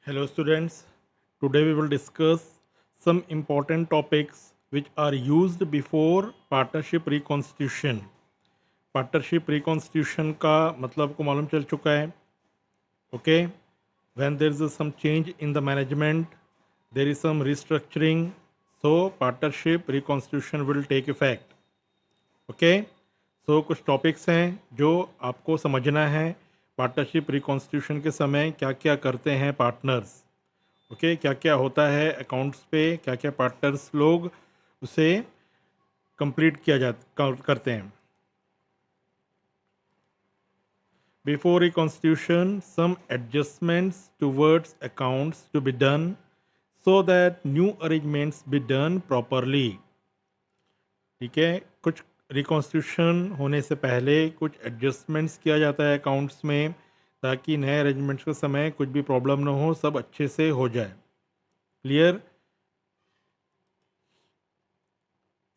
Hello students, today we will discuss some important topics which are used before partnership reconstitution. Partnership reconstitution का मतलब आपको मालूम चल चुका है. Okay, when there is some change in the management, there is some restructuring, so partnership reconstitution will take effect. Okay, so कुछ topics हैं जो आपको समझना है. पार्टनरशिप रिकॉन्स्टिट्यूशन के समय क्या क्या करते हैं पार्टनर्स. ओके, क्या क्या होता है अकाउंट्स पे, क्या क्या पार्टनर्स लोग उसे कंप्लीट करते हैं. Before reconstitution some adjustments towards accounts to be done so that new arrangements be done properly. ठीक है, कुछ रिकॉन्स्टिट्यूशन होने से पहले कुछ एडजस्टमेंट्स किया जाता है अकाउंट्स में ताकि नए अरेंजमेंट्स के समय कुछ भी प्रॉब्लम ना हो, सब अच्छे से हो जाए. क्लियर.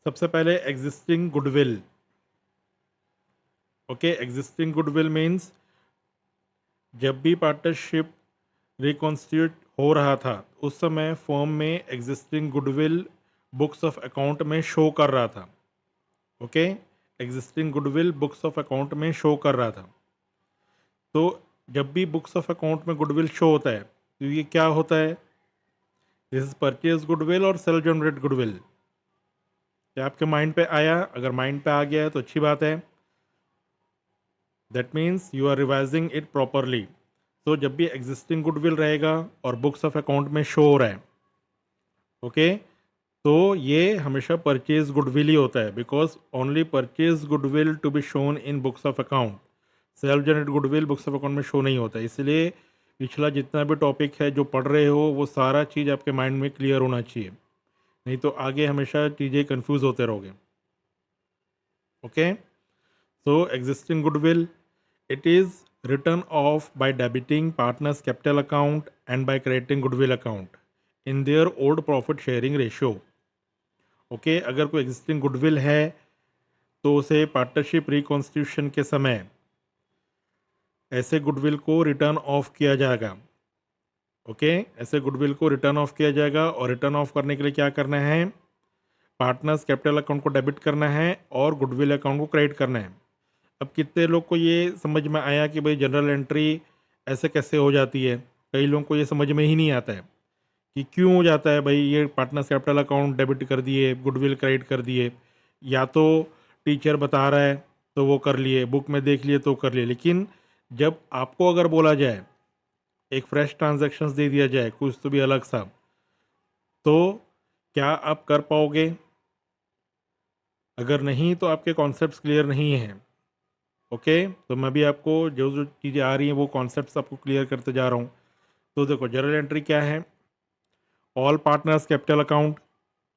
सबसे पहले existing goodwill. Okay, existing goodwill means जब भी पार्टनरशिप रिकॉन्स्टिट्यूट हो रहा था उस समय फर्म में existing goodwill books of account में शो कर रहा था. Okay, existing goodwill books of account में शो कर रहा था. तो जब भी बुक्स ऑफ अकाउंट में गुडविल शो होता है तो ये क्या होता है, दिस इज परचेज गुडविल और सेल्फ जनरेट गुडविल. क्या आपके माइंड पे आया? अगर माइंड पे आ गया है तो अच्छी बात है. That means you are revising it properly. तो जब भी एग्जिस्टिंग गुडविल रहेगा और बुक्स ऑफ अकाउंट में शो हो रहा है, ओके, तो ये हमेशा परचेज गुडविल ही होता है because only purchase goodwill to be shown in books of account. Self generate goodwill books of account में शो नहीं होता. इसलिए पिछला जितना भी टॉपिक है जो पढ़ रहे हो वो सारा चीज़ आपके माइंड में क्लियर होना चाहिए, नहीं तो आगे हमेशा चीज़ें कंफ्यूज होते रहोगे. Okay, so existing goodwill, it is written off by debiting partners capital account and by crediting goodwill account in their old profit sharing ratio. Okay, अगर कोई एग्जिस्टिंग गुडविल है तो उसे पार्टनरशिप रिकॉन्स्टिट्यूशन के समय ऐसे गुडविल को रिटर्न ऑफ किया जाएगा. ओके, ऐसे गुडविल को रिटर्न ऑफ किया जाएगा और रिटर्न ऑफ करने के लिए क्या करना है, पार्टनर्स कैपिटल अकाउंट को डेबिट करना है और गुडविल अकाउंट को क्रेडिट करना है. अब कितने लोग को ये समझ में आया कि भाई जनरल एंट्री ऐसे कैसे हो जाती है? कई लोगों को ये समझ में ही नहीं आता है कि क्यों हो जाता है. भाई ये पार्टनर्स कैपिटल अकाउंट डेबिट कर दिए, गुडविल क्रेडिट कर दिए, या तो टीचर बता रहा है तो वो कर लिए, बुक में देख लिए तो कर लिए. लेकिन जब आपको अगर बोला जाए, एक फ्रेश ट्रांजैक्शंस दे दिया जाए कुछ तो भी अलग सा, तो क्या आप कर पाओगे? अगर नहीं तो आपके कॉन्सेप्ट्स क्लियर नहीं हैं. ओके, तो मैं भी आपको जो जो चीज़ें आ रही हैं वो कॉन्सेप्ट्स आपको क्लियर करते जा रहा हूँ. तो देखो, जनरल एंट्री क्या है, all partners capital account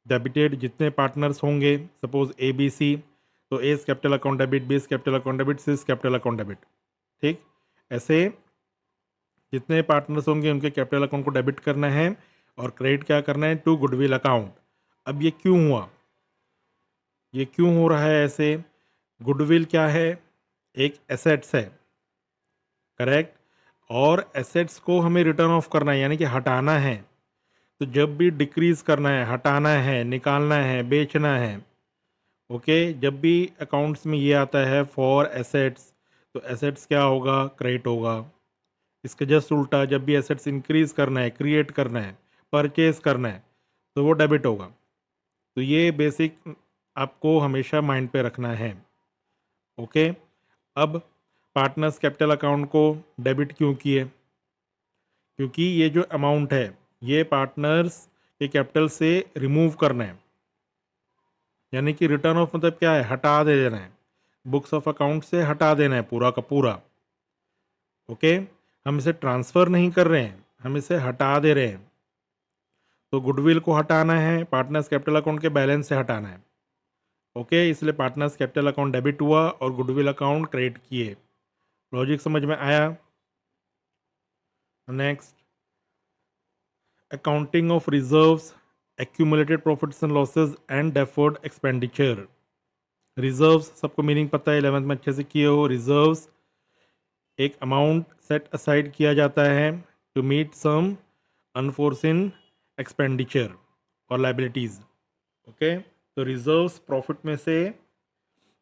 debited. जितने पार्टनर्स होंगे, सपोज ए बी सी, तो A capital account debit, B capital account debit, C capital account debit. ठीक, ऐसे जितने पार्टनर्स होंगे उनके कैपिटल अकाउंट को डेबिट करना है और क्रेडिट क्या करना है, टू गुडविल अकाउंट. अब ये क्यों हुआ, ये क्यों हो रहा है ऐसे? गुडविल क्या है, एक एसेट्स है, करेक्ट, और एसेट्स को हमें रिटर्न ऑफ करना है यानी कि हटाना है. तो जब भी डिक्रीज करना है, हटाना है, निकालना है, बेचना है, ओके, जब भी अकाउंट्स में ये आता है फॉर एसेट्स, तो एसेट्स क्या होगा, क्रेडिट होगा. इसके जस्ट उल्टा, जब भी एसेट्स इंक्रीज करना है, क्रिएट करना है, परचेज करना है, तो वो डेबिट होगा. तो ये बेसिक आपको हमेशा माइंड पे रखना है. ओके, अब पार्टनर्स कैपिटल अकाउंट को डेबिट क्यों किए? क्योंकि ये जो अमाउंट है ये पार्टनर्स के कैपिटल से रिमूव करना है, यानी कि रिटर्न ऑफ मतलब क्या है, हटा दे देना है, बुक्स ऑफ अकाउंट से हटा देना है पूरा का पूरा. ओके, हम इसे ट्रांसफ़र नहीं कर रहे हैं, हम इसे हटा दे रहे हैं. तो गुडविल को हटाना है, पार्टनर्स कैपिटल अकाउंट के बैलेंस से हटाना है. ओके, इसलिए पार्टनर्स कैपिटल अकाउंट डेबिट हुआ और गुडविल अकाउंट क्रेडिट किए. लॉजिक समझ में आया? Next, accounting of reserves, accumulated profits and losses and deferred expenditure. Reserves सबको मीनिंग पता है, 11th में अच्छे से किए हो. रिजर्व्स एक अमाउंट सेट असाइड किया जाता है to meet some unforeseen expenditure और लाइबिलिटीज़। ओके, तो रिजर्व्स प्रॉफिट में से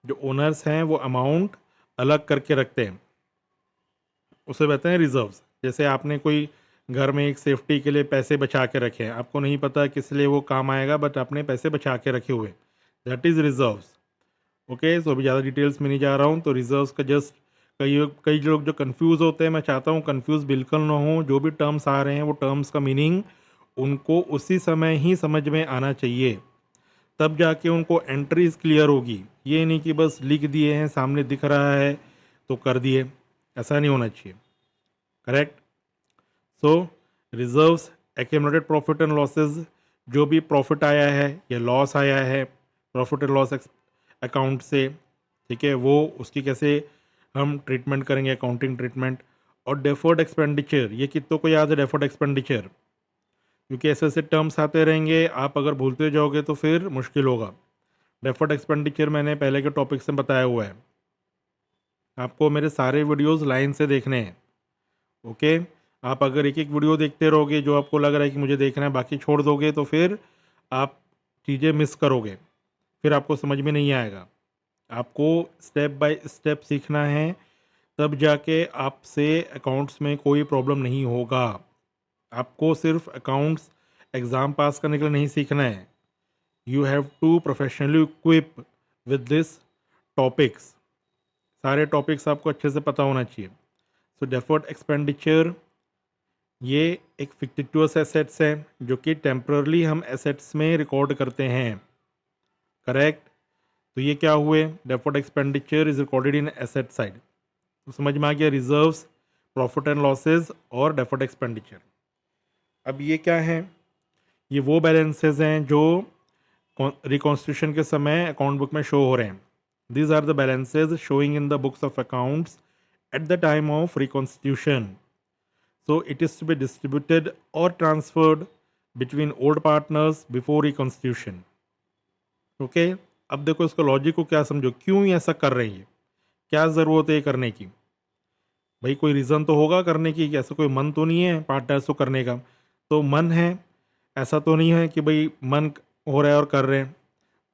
जो ओनर्स हैं वो अमाउंट अलग करके रखते हैं, उसे कहते हैं रिजर्व्स। जैसे आपने कोई घर में एक सेफ्टी के लिए पैसे बचा के रखे हैं, आपको नहीं पता किस लिए वो काम आएगा, बट आपने पैसे बचा के रखे हुए, दैट इज़ रिजर्व्स। ओके, सो अभी ज़्यादा डिटेल्स में नहीं जा रहा हूँ। तो रिजर्व्स का जस्ट कई कई लोग जो कंफ्यूज होते हैं, मैं चाहता हूँ कंफ्यूज बिल्कुल ना हो। जो भी टर्म्स आ रहे हैं वो टर्म्स का मीनिंग उनको उसी समय ही समझ में आना चाहिए, तब जाके उनको एंट्रीज क्लियर होगी। ये नहीं कि बस लिख दिए हैं, सामने दिख रहा है तो कर दिए, ऐसा नहीं होना चाहिए। Correct. So reserves accumulated profit and losses, जो भी प्रॉफिट आया है या लॉस आया है प्रॉफिट एंड लॉस अकाउंट से, ठीक है, वो उसकी कैसे हम ट्रीटमेंट करेंगे, अकाउंटिंग ट्रीटमेंट। और डेफर्ड एक्सपेंडिचर, ये कितनों को याद है डेफर्ड एक्सपेंडिचर? क्योंकि ऐसे ऐसे टर्म्स आते रहेंगे, आप अगर भूलते जाओगे तो फिर मुश्किल होगा। डेफर्ड एक्सपेंडिचर मैंने पहले के टॉपिक से बताया हुआ है, आपको मेरे सारे वीडियोस लाइन से देखने हैं। ओके, आप अगर एक एक वीडियो देखते रहोगे जो आपको लग रहा है कि मुझे देखना है, बाकी छोड़ दोगे तो फिर आप चीज़ें मिस करोगे, फिर आपको समझ में नहीं आएगा। आपको स्टेप बाय स्टेप सीखना है, तब जाके आपसे अकाउंट्स में कोई प्रॉब्लम नहीं होगा। आपको सिर्फ अकाउंट्स एग्ज़ाम पास करने के लिए नहीं सीखना है, you have to professionally equip with this topics. सारे टॉपिक्स आपको अच्छे से पता होना चाहिए। सो डेफर्ड एक्सपेंडिचर ये एक फिक्टिटुअस एसेट्स है जो कि टेम्परली हम एसेट्स में रिकॉर्ड करते हैं। करेक्ट। तो ये क्या हुए, deferred expenditure is recorded in asset side. तो समझ में आ गया रिजर्व्स, प्रॉफिट एंड लॉसेज और डेफर्ड एक्सपेंडिचर। अब ये क्या है, ये वो बैलेंसेज हैं जो रिकॉन्स्टिट्यूशन के समय अकाउंट बुक में शो हो रहे हैं। These are the balances showing in the books of accounts at the time of reconstitution. So it is to be distributed और transferred between old partners before reconstitution. Okay, अब देखो इसका logic को क्या समझो, क्यों ये ऐसा कर रही है, क्या ज़रूरत है ये करने की? भाई कोई रीज़न तो होगा करने की, कि ऐसा कोई मन तो नहीं है पार्टनर्स को करने का। तो मन है, ऐसा तो नहीं है कि भाई मन हो रहा है और कर रहे हैं।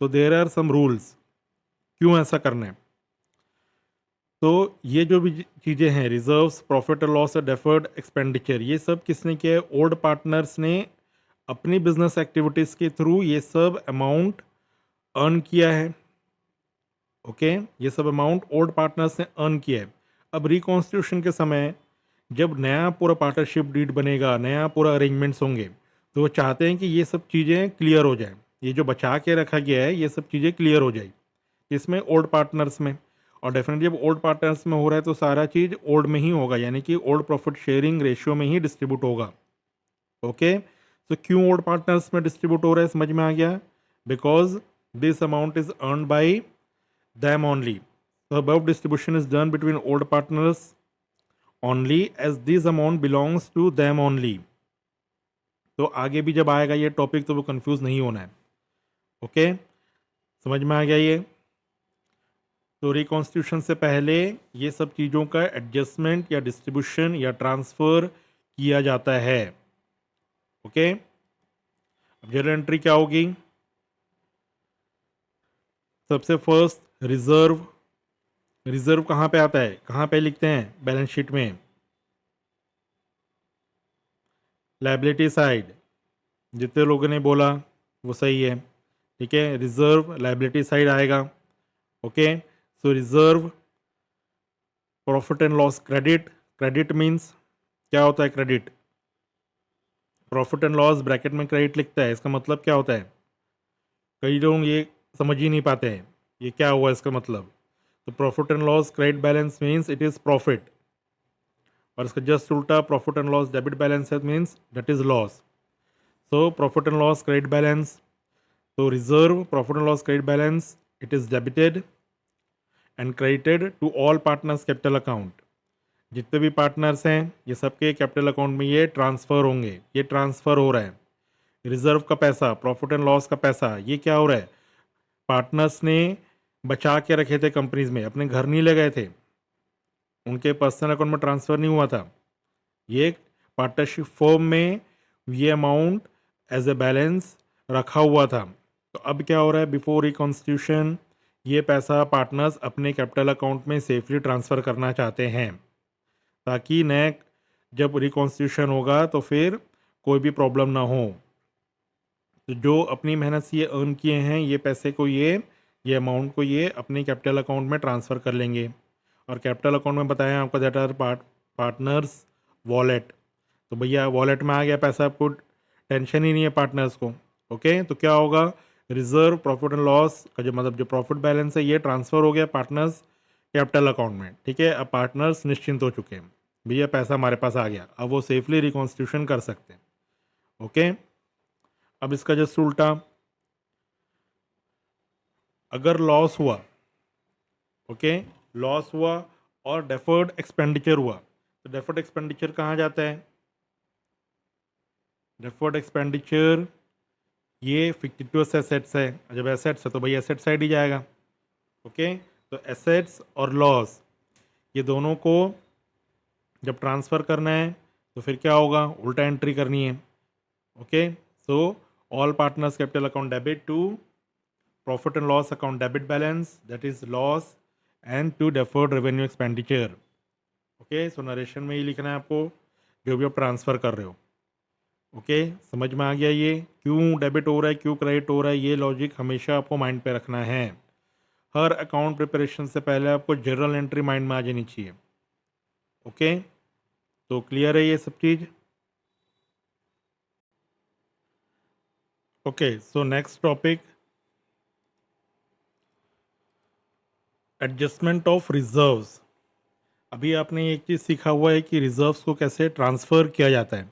तो देयर आर सम रूल्स क्यों ऐसा करना है। तो ये जो भी चीज़ें हैं, रिजर्व्स, प्रॉफिट और लॉस और डेफर्ड एक्सपेंडिचर, ये सब किसने किया है? ओल्ड पार्टनर्स ने अपनी बिजनेस एक्टिविटीज़ के थ्रू ये सब अमाउंट अर्न किया है। ओके, ये सब अमाउंट ओल्ड पार्टनर्स ने अर्न किया है। अब रिकॉन्स्टिट्यूशन के समय जब नया पूरा पार्टनरशिप डीड बनेगा, नया पूरा अरेंजमेंट्स होंगे, तो वो चाहते हैं कि ये सब चीज़ें क्लियर हो जाए, ये जो बचा के रखा गया है ये सब चीज़ें क्लियर हो जाए इसमें ओल्ड पार्टनर्स में। और डेफिनेटली जब ओल्ड पार्टनर्स में हो रहा है तो सारा चीज़ ओल्ड में ही होगा, यानी कि ओल्ड प्रॉफिट शेयरिंग रेशियो में ही डिस्ट्रीब्यूट होगा। ओके, तो क्यों ओल्ड पार्टनर्स में डिस्ट्रीब्यूट हो रहा है, समझ में आ गया? Because this amount is earn by them only. The above distribution is done between old partners only as this amount belongs to them only. तो आगे भी जब आएगा ये टॉपिक तो वो कंफ्यूज नहीं होना है। ओके, समझ में आ गया ये? तो रिकॉन्स्टिट्यूशन से पहले ये सब चीज़ों का एडजस्टमेंट या डिस्ट्रीब्यूशन या ट्रांसफ़र किया जाता है। ओके, अब जर्नल एंट्री क्या होगी? सबसे फर्स्ट रिजर्व। रिजर्व कहाँ पे आता है, कहाँ पे लिखते हैं बैलेंस शीट में? Liability side. जितने लोगों ने बोला वो सही है, ठीक है, रिजर्व लाइबिलिटी साइड आएगा। Okay, so reserve profit and loss credit. Credit means क्या होता है credit? Profit and loss bracket में क्रेडिट लिखता है, इसका मतलब क्या होता है? कई लोग ये समझ ही नहीं पाते हैं ये क्या हुआ इसका मतलब। तो profit and loss credit balance means it is profit, और इसका जस्ट उल्टा profit and loss debit balance है means that is loss. So profit and loss credit balance, तो reserve profit and loss credit balance it is debited and credited to all partners capital account. जितने भी partners हैं ये सबके capital account में ये transfer होंगे, ये ट्रांसफ़र हो रहा है। रिजर्व का पैसा, प्रॉफिट एंड लॉस का पैसा, ये क्या हो रहा है? पार्टनर्स ने बचा के रखे थे कंपनीज में, अपने घर नहीं ले गए थे, उनके पर्सनल अकाउंट में ट्रांसफ़र नहीं हुआ था। ये पार्टनरशिप फर्म में ये अमाउंट एज ए बैलेंस रखा हुआ था। तो अब क्या हो रहा है, बिफोर रिकॉन्स्टिट्यूशन ये पैसा पार्टनर्स अपने कैपिटल अकाउंट में सेफली ट्रांसफ़र करना चाहते हैं, ताकि नए जब रिकॉन्स्टिट्यूशन होगा तो फिर कोई भी प्रॉब्लम ना हो। तो जो अपनी मेहनत से ये अर्न किए हैं ये पैसे को ये अमाउंट को ये अपने कैपिटल अकाउंट में ट्रांसफ़र कर लेंगे। और कैपिटल अकाउंट में बताया आपको दैट आर पार्टनर्स वॉलेट। तो भैया वॉलेट में आ गया पैसा, आपको टेंशन ही नहीं है पार्टनर्स को। ओके, तो क्या होगा, रिजर्व प्रॉफिट एंड लॉस का जो मतलब जो प्रॉफिट बैलेंस है ये ट्रांसफ़र हो गया पार्टनर्स कैपिटल अकाउंट में। ठीक है, अब पार्टनर्स निश्चिंत हो चुके हैं, भैया पैसा हमारे पास आ गया, अब वो सेफली रिकॉन्स्टिट्यूशन कर सकते हैं। ओके, अब इसका जस्ट उल्टा, अगर लॉस हुआ, ओके, लॉस हुआ और डेफर्ड एक्सपेंडिचर हुआ, तो डेफर्ड एक्सपेंडिचर कहाँ जाता है, डेफर्ड एक्सपेंडिचर ये फिक्टिटिवस एसेट्स है। जब एसेट्स है तो भाई एसेट साइड ही जाएगा। ओके, तो एसेट्स और लॉस ये दोनों को जब ट्रांसफ़र करना है तो फिर क्या होगा, उल्टा एंट्री करनी है। Okay, so all partners capital account debit to profit and loss account debit balance, that is loss, and to deferred revenue expenditure. Okay, so narration में ही लिखना है आपको जो भी आप ट्रांसफ़र कर रहे हो। ओके, समझ में आ गया ये क्यों डेबिट हो रहा है क्यों क्रेडिट हो रहा है, ये लॉजिक हमेशा आपको माइंड पे रखना है। हर अकाउंट प्रिपरेशन से पहले आपको जर्नल एंट्री माइंड में आ जानी चाहिए। ओके, तो क्लियर है ये सब चीज़। Okay, so next topic, adjustment of reserves. अभी आपने एक चीज़ सीखा हुआ है कि रिजर्व्स को कैसे ट्रांसफ़र किया जाता है।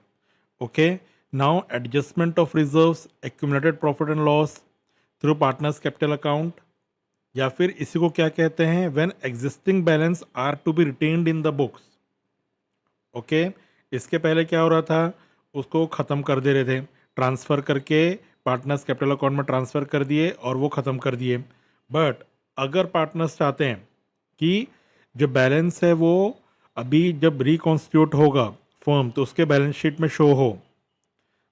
Okay, now adjustment of reserves, accumulated profit and loss through partners capital account, या फिर इसी को क्या कहते हैं, when existing balance are to be retained in the books. Okay, इसके पहले क्या हो रहा था, उसको ख़त्म कर दे रहे थे, ट्रांसफ़र करके पार्टनर्स कैपिटल अकाउंट में ट्रांसफ़र कर दिए और वो ख़त्म कर दिए। बट अगर पार्टनर्स चाहते हैं कि जो बैलेंस है वो अभी जब रिकॉन्स्टिट्यूट होगा फर्म तो उसके बैलेंस शीट में शो हो,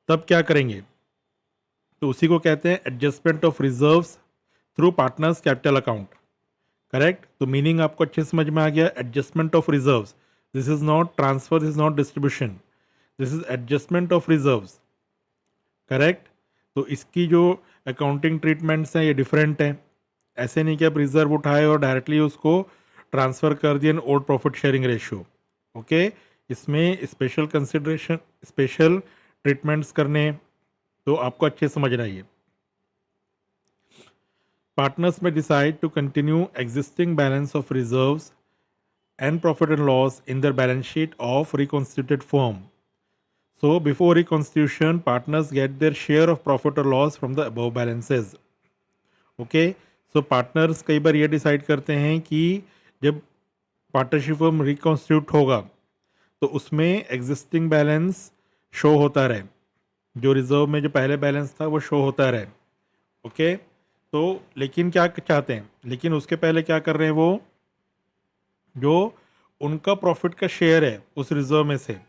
तब क्या करेंगे, तो उसी को कहते हैं adjustment of reserves through partners capital account. Correct, तो मीनिंग आपको अच्छे समझ में आ गया, adjustment of reserves, this is not transfer, this is not distribution, this is adjustment of reserves. Correct, तो इसकी जो अकाउंटिंग ट्रीटमेंट्स हैं ये डिफरेंट हैं। ऐसे नहीं कि आप रिजर्व उठाए और डायरेक्टली उसको ट्रांसफ़र कर दिए old profit sharing ratio. Okay, इसमें स्पेशल कंसिडरेशन, स्पेशल ट्रीटमेंट्स करने, तो आपको अच्छे समझना है। Partners may decide to continue existing balance of reserves and profit and loss in their balance sheet of reconstituted firm. So before reconstitution, partners get their share of profit or loss from the above balances. Okay, so partners कई बार ये decide करते हैं कि जब partnership firm reconstitute होगा तो उसमें existing balance show होता रहे, जो रिजर्व में जो पहले बैलेंस था वो शो होता रहे। ओके, तो लेकिन क्या चाहते हैं, लेकिन उसके पहले क्या कर रहे हैं, वो जो उनका प्रॉफिट का शेयर है उस रिजर्व में से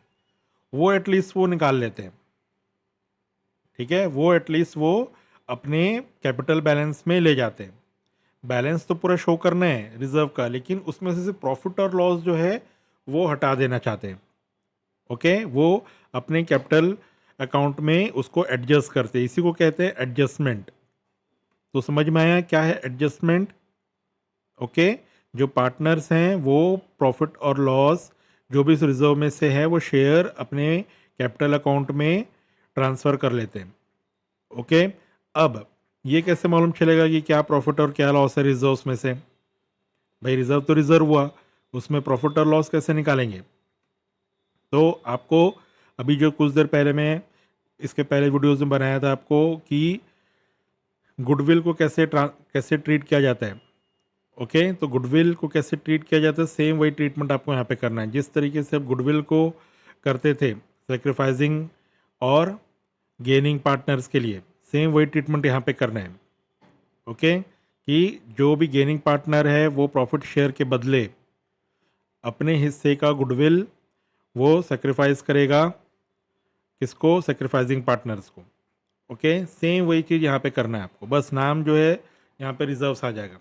वो एटलीस्ट वो निकाल लेते हैं। ठीक है, वो एटलीस्ट वो अपने कैपिटल बैलेंस में ले जाते हैं। बैलेंस तो पूरा शो करना है रिजर्व का, लेकिन उसमें से प्रॉफिट और लॉस जो है वो हटा देना चाहते हैं। ओके, वो अपने कैपिटल अकाउंट में उसको एडजस्ट करते हैं, इसी को कहते हैं एडजस्टमेंट। तो समझ में आया क्या है एडजस्टमेंट। ओके, जो पार्टनर्स हैं वो प्रॉफिट और लॉस जो भी इस रिजर्व में से है वो शेयर अपने कैपिटल अकाउंट में ट्रांसफ़र कर लेते हैं। ओके, अब ये कैसे मालूम चलेगा कि क्या प्रॉफिट और क्या लॉस है रिजर्व्स में से, भाई रिजर्व तो रिजर्व हुआ, उसमें प्रॉफिट और लॉस कैसे निकालेंगे। तो आपको अभी जो कुछ देर पहले मैं इसके पहले वीडियोज़ में बनाया था आपको कि गुडविल को कैसे ट्रीट किया जाता है। ओके, तो गुडविल को कैसे ट्रीट किया जाता है, सेम वही ट्रीटमेंट आपको यहाँ पे करना है जिस तरीके से आप गुडविल को करते थे सेक्रीफाइसिंग और गेनिंग पार्टनर्स के लिए, सेम वही ट्रीटमेंट यहाँ पे करना है। ओके, कि जो भी गेनिंग पार्टनर है वो प्रॉफिट शेयर के बदले अपने हिस्से का गुडविल वो सेक्रीफाइस करेगा किसको, सेक्रीफाइसिंग पार्टनर्स को। ओके, सेम वही चीज़ यहाँ पे करना है आपको, बस नाम जो है यहाँ पे रिजर्व्स आ जाएगा।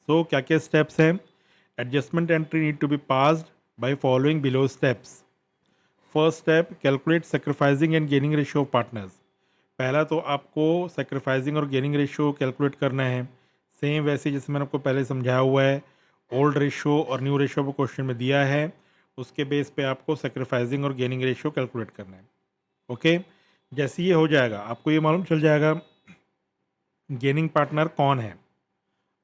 सो क्या क्या स्टेप्स हैं, adjustment entry need to be passed by following below steps. First step, calculate sacrificing and gaining ratio of partners. पहला तो आपको सेक्रीफाइसिंग और गेनिंग रेशियो कैलकुलेट करना है, सेम वैसे जैसे मैंने आपको पहले समझाया हुआ है। ओल्ड रेशियो और न्यू रेशियो को क्वेश्चन में दिया है, उसके बेस पे आपको सेक्रीफाइसिंग और गेनिंग रेशियो कैलकुलेट करना है। ओके, जैसे ये हो जाएगा आपको ये मालूम चल जाएगा गेनिंग पार्टनर कौन है।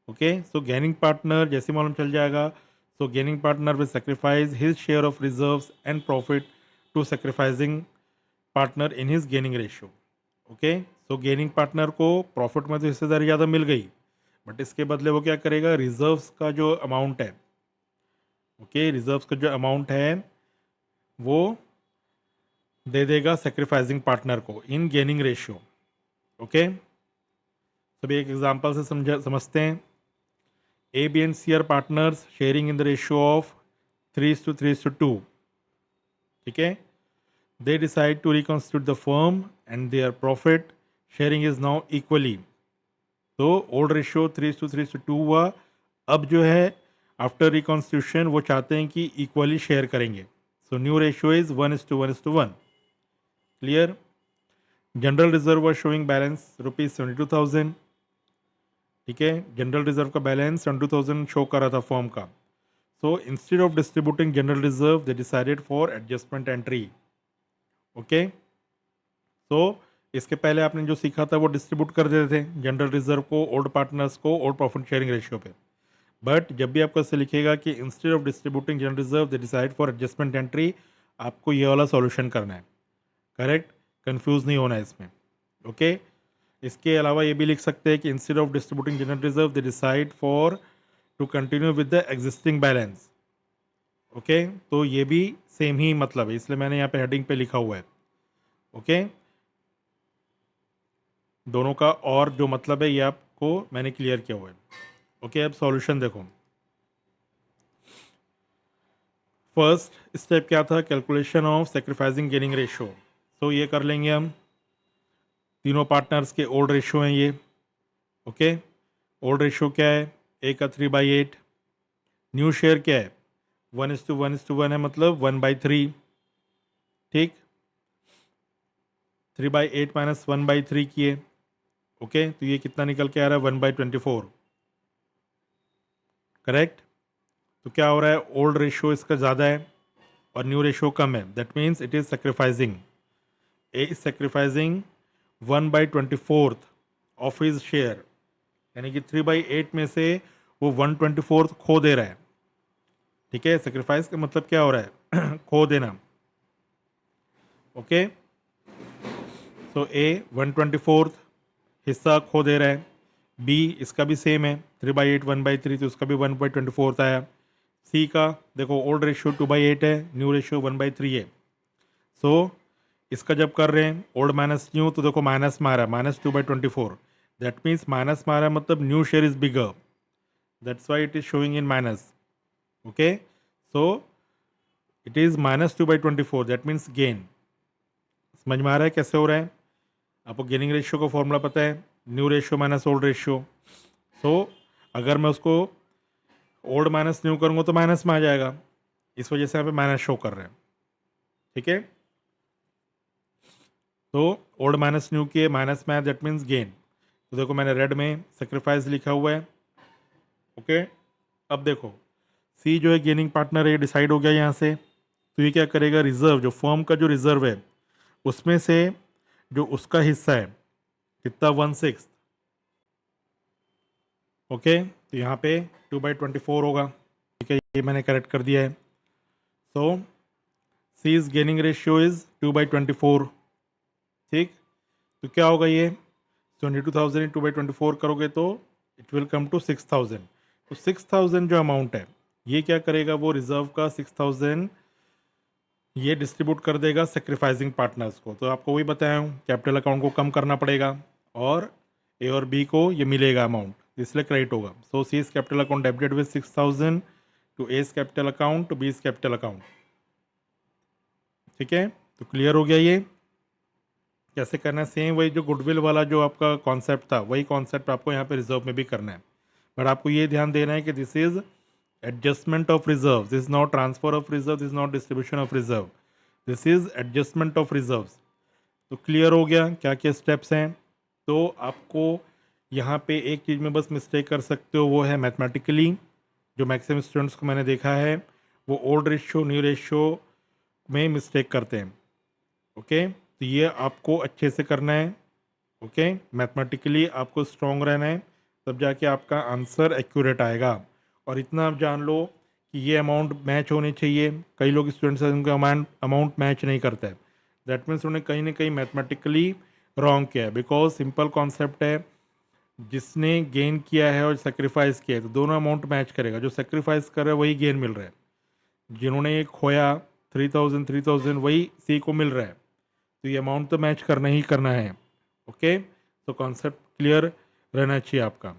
ओके, सो गेनिंग पार्टनर जैसे मालूम चल जाएगा, so gaining partner will sacrifice his share of reserves and profit to sacrificing partner in his gaining ratio. Okay, so gaining partner को प्रॉफिट में तो हिस्सेदारी ज़्यादा मिल गई, बट इसके बदले वो क्या करेगा, रिजर्व्स का जो अमाउंट है, ओके, रिजर्व्स का जो अमाउंट है वो दे देगा सेक्रीफाइसिंग पार्टनर को इन गेनिंग रेशियो। ओके, सभी एक एग्जांपल से समझते हैं। A B and C are partners sharing in the ratio of 3:3:2। ठीक है, they decide to reconstitute the firm and their profit sharing is now equally. तो old ratio 3:3:2 हुआ, अब जो है आफ्टर रिकॉन्स्टिट्यूशन वो चाहते हैं कि इक्वली शेयर करेंगे, so new ratio is 1:1:1। Clear. General reserve was showing balance ₹72,000। ठीक है, जनरल रिजर्व का बैलेंस 72,000 शो कर रहा था फॉर्म का। So instead of distributing general reserve they decided for adjustment entry. Okay, so इसके पहले आपने जो सीखा था वो डिस्ट्रीब्यूट कर देते थे जनरल रिजर्व को ओल्ड पार्टनर्स को ओल्ड प्रॉफिट शेयरिंग रेशियो पे, बट जब भी आपको ऐसे लिखेगा कि instead of distributing general reserve they decide for adjustment entry, आपको ये वाला सॉल्यूशन करना है। करेक्ट, कंफ्यूज नहीं होना है इसमें। ओके, इसके अलावा ये भी लिख सकते हैं कि instead of distributing general reserve they decide for to continue with the existing balance. Okay, तो ये भी सेम ही मतलब है, इसलिए मैंने यहाँ पे हेडिंग पे लिखा हुआ है। ओके, दोनों का और जो मतलब है ये आपको मैंने क्लियर किया हुआ है। ओके, अब सॉल्यूशन देखो। फर्स्ट स्टेप क्या था, calculation of sacrificing gaining ratio. तो ये कर लेंगे हम, तीनों पार्टनर्स के ओल्ड रेशियो हैं ये। ओके, ओल्ड रेशियो क्या है, ए का 3/8। न्यू शेयर क्या है, 1:1:1 है, मतलब 1/3। ठीक, 3/8 माइनस 1/3 किए। ओके, तो ये कितना निकल के आ रहा है, 1/24। करेक्ट, तो क्या हो रहा है, ओल्ड रेशियो इसका ज़्यादा है और न्यू रेशियो कम है, that means it is sacrificing, A is sacrificing 1/24 of his share, यानी कि 3/8 में से वो 1/24 खो दे रहा है। ठीक है, सेक्रीफाइस का मतलब क्या हो रहा है खो देना। ओके, सो ए 1/24 हिस्सा खो दे रहा है, बी इसका भी सेम है 3/8 1/3, तो उसका भी 1/24 आया। सी का देखो ओल्ड रेशियो 2/8 है, न्यू रेशियो 1/3 है। सो इसका जब कर रहे हैं ओल्ड माइनस न्यू, तो देखो माइनस में आ रहा है, -2/24, दैट मीन्स माइनस में आ रहा है मतलब new share is bigger, that's why it is showing in minus. Okay, so it is -2/24, that means gain. समझ में आ रहा है कैसे हो रहा है, आपको गेनिंग रेशियो का फॉर्मूला पता है, new ratio minus old ratio. So अगर मैं उसको ओल्ड माइनस न्यू करूँगा तो माइनस में आ जाएगा, इस वजह से यहाँ पे माइनस शो कर रहे हैं। ठीक है, तो ओल्ड माइनस न्यू किए, माइनस में दैट मीन्स गेन। तो देखो मैंने रेड में सेक्रीफाइस लिखा हुआ है। ओके, अब देखो सी जो है गेनिंग पार्टनर है, डिसाइड हो गया यहाँ से, तो ये क्या करेगा, रिजर्व जो फर्म का जो रिजर्व है उसमें से जो उसका हिस्सा है कितना, 1/6। ओके, तो यहाँ पे 2/24 होगा। ठीक है, ये मैंने करेक्ट कर दिया है। सो C is gaining ratio is 2/24। ठीक, तो क्या होगा ये 22,000 2/24 करोगे तो इट विल कम टू 6,000। तो 6,000 जो अमाउंट है ये क्या करेगा, वो रिजर्व का 6,000 ये डिस्ट्रीब्यूट कर देगा सेक्रीफाइसिंग पार्टनर्स को। तो आपको वही बताया हूँ, कैपिटल अकाउंट को कम करना पड़ेगा और ए और बी को ये मिलेगा अमाउंट, इसलिए क्रेडिट होगा। So C is capital account debited with 6,000 to A's capital account to B is capital account. ठीक है, तो क्लियर हो गया ये कैसे करना है। सेम वही जो गुडविल वाला जो आपका कॉन्सेप्ट था वही कॉन्सेप्ट आपको यहाँ पे रिजर्व में भी करना है, बट आपको ये ध्यान देना है कि this is adjustment of reserve, this is not transfer of reserve, this is not distribution of reserve, this is adjustment of reserve. तो क्लियर हो गया क्या क्या स्टेप्स हैं। तो आपको यहाँ पे एक चीज़ में बस मिस्टेक कर सकते हो, वो है मैथमेटिकली जो मैक्सिमम स्टूडेंट्स को मैंने देखा है वो ओल्ड रेशियो न्यू रेशियो में मिस्टेक करते हैं। ओके, तो ये आपको अच्छे से करना है। ओके, मैथमेटिकली आपको स्ट्रॉन्ग रहना है, तब जाके आपका आंसर एक्यूरेट आएगा। और इतना आप जान लो कि ये अमाउंट मैच होने चाहिए। कई लोग स्टूडेंट्स हैं उनका अमाउंट मैच नहीं करता है, दैट मीन्स उन्होंने कहीं ना कहीं मैथमेटिकली रॉन्ग किया है। बिकॉज सिंपल कॉन्सेप्ट है, जिसने गेन किया है और सेक्रीफाइस किया है तो दोनों अमाउंट मैच करेगा। जो सेक्रीफाइस कर रहा है वही गेन मिल रहा है, जिन्होंने ये खोया 3000 वही सी को मिल रहा है, तो ये अमाउंट तो मैच करना ही करना है। ओके, तो कॉन्सेप्ट क्लियर रहना चाहिए आपका।